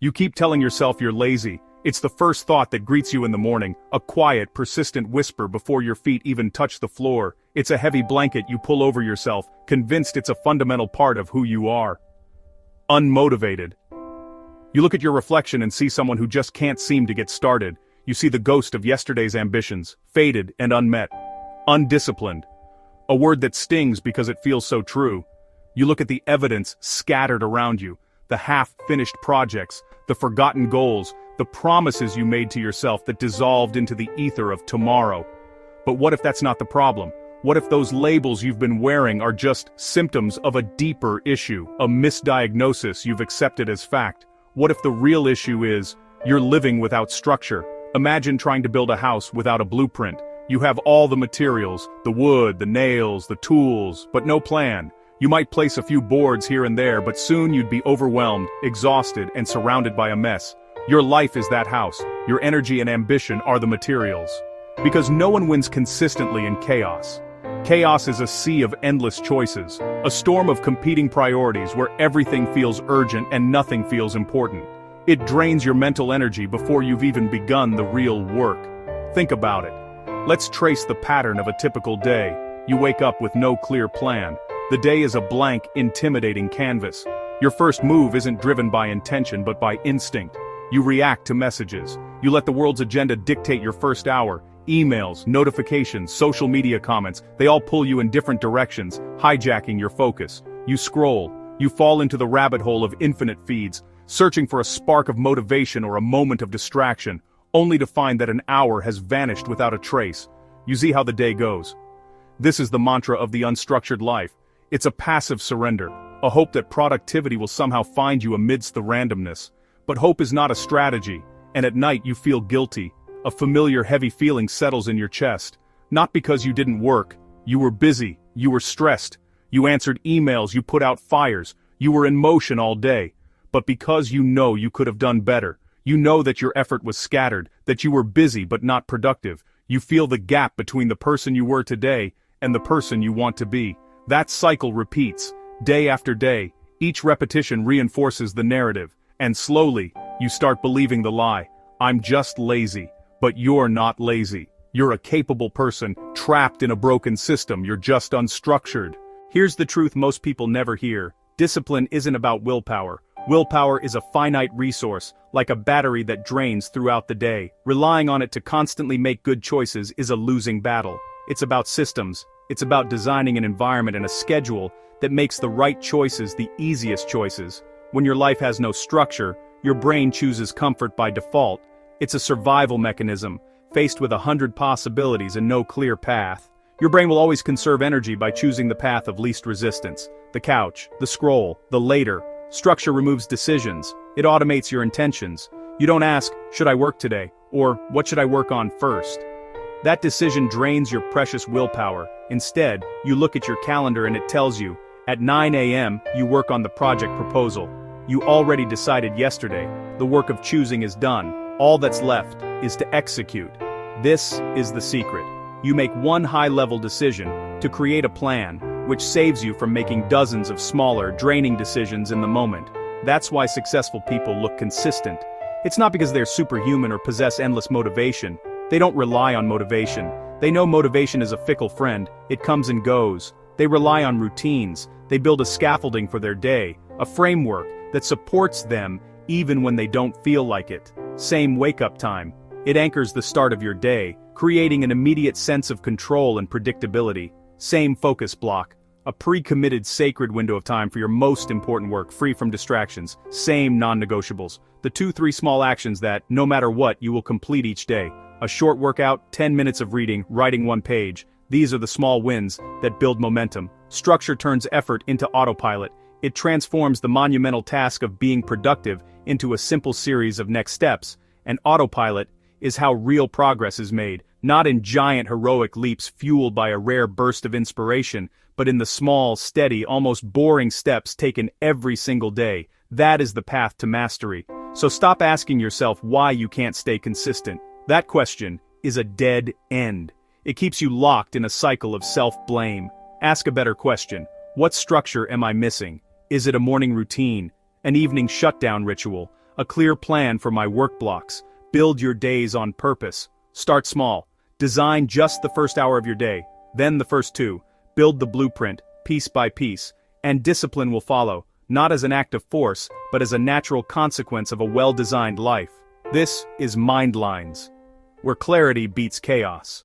You keep telling yourself you're lazy. It's the first thought that greets you in the morning, a quiet, persistent whisper before your feet even touch the floor. It's a heavy blanket you pull over yourself, convinced it's a fundamental part of who you are. Unmotivated. You look at your reflection and see someone who just can't seem to get started. You see the ghost of yesterday's ambitions, faded and unmet. Undisciplined. A word that stings because it feels so true. You look at the evidence scattered around you, the half-finished projects, the forgotten goals, the promises you made to yourself that dissolved into the ether of tomorrow. But what if that's not the problem? What if those labels you've been wearing are just symptoms of a deeper issue, a misdiagnosis you've accepted as fact? What if the real issue is, you're living without structure? Imagine trying to build a house without a blueprint. You have all the materials, the wood, the nails, the tools, but no plan. You might place a few boards here and there, but soon you'd be overwhelmed, exhausted, and surrounded by a mess. Your life is that house. Your energy and ambition are the materials. Because no one wins consistently in chaos. Chaos is a sea of endless choices, a storm of competing priorities where everything feels urgent and nothing feels important. It drains your mental energy before you've even begun the real work. Think about it. Let's trace the pattern of a typical day. You wake up with no clear plan. The day is a blank, intimidating canvas. Your first move isn't driven by intention but by instinct. You react to messages. You let the world's agenda dictate your first hour. Emails, notifications, social media comments, they all pull you in different directions, hijacking your focus. You scroll. You fall into the rabbit hole of infinite feeds, searching for a spark of motivation or a moment of distraction, only to find that an hour has vanished without a trace. You see how the day goes. This is the mantra of the unstructured life. It's a passive surrender, a hope that productivity will somehow find you amidst the randomness. But hope is not a strategy, and at night you feel guilty. A familiar heavy feeling settles in your chest. Not because you didn't work. You were busy. You were stressed. You answered emails. You put out fires. You were in motion all day. But because you know you could have done better. You know that your effort was scattered, that you were busy but not productive. You feel the gap between the person you were today and the person you want to be. That cycle repeats, day after day. Each repetition reinforces the narrative. And slowly, you start believing the lie. I'm just lazy. But you're not lazy. You're a capable person, trapped in a broken system. You're just unstructured. Here's the truth most people never hear. Discipline isn't about willpower. Willpower is a finite resource, like a battery that drains throughout the day. Relying on it to constantly make good choices is a losing battle. It's about systems. It's about designing an environment and a schedule that makes the right choices the easiest choices. When your life has no structure, your brain chooses comfort by default. It's a survival mechanism, faced with 100 possibilities and no clear path. Your brain will always conserve energy by choosing the path of least resistance. The couch, the scroll, the later. Structure removes decisions. It automates your intentions. You don't ask, should I work today? Or, what should I work on first? That decision drains your precious willpower. Instead, you look at your calendar and it tells you, at 9 a.m., you work on the project proposal. You already decided yesterday. The work of choosing is done. All that's left is to execute. This is the secret. You make one high-level decision to create a plan, which saves you from making dozens of smaller, draining decisions in the moment. That's why successful people look consistent. It's not because they're superhuman or possess endless motivation. They don't rely on motivation. They know motivation is a fickle friend. It comes and goes. They rely on routines. They build a scaffolding for their day, a framework that supports them even when they don't feel like it. Same wake-up time. It anchors the start of your day, creating an immediate sense of control and predictability. Same focus block. A pre-committed sacred window of time for your most important work, free from distractions. Same non-negotiables. The 2-3 small actions that, no matter what, you will complete each day. A short workout, 10 minutes of reading, writing 1 page. These are the small wins that build momentum. Structure turns effort into autopilot. It transforms the monumental task of being productive into a simple series of next steps. And autopilot is how real progress is made, not in giant heroic leaps fueled by a rare burst of inspiration, but in the small, steady, almost boring steps taken every single day. That is the path to mastery. So stop asking yourself why you can't stay consistent. That question is a dead end. It keeps you locked in a cycle of self-blame. Ask a better question. What structure am I missing? Is it a morning routine, an evening shutdown ritual, A clear plan for my work blocks. Build your days on purpose. Start small. Design just the first hour of your day, then the first two. Build the blueprint, piece by piece, and discipline will follow, not as an act of force, but as a natural consequence of a well-designed life. This is Mindlines, where clarity beats chaos.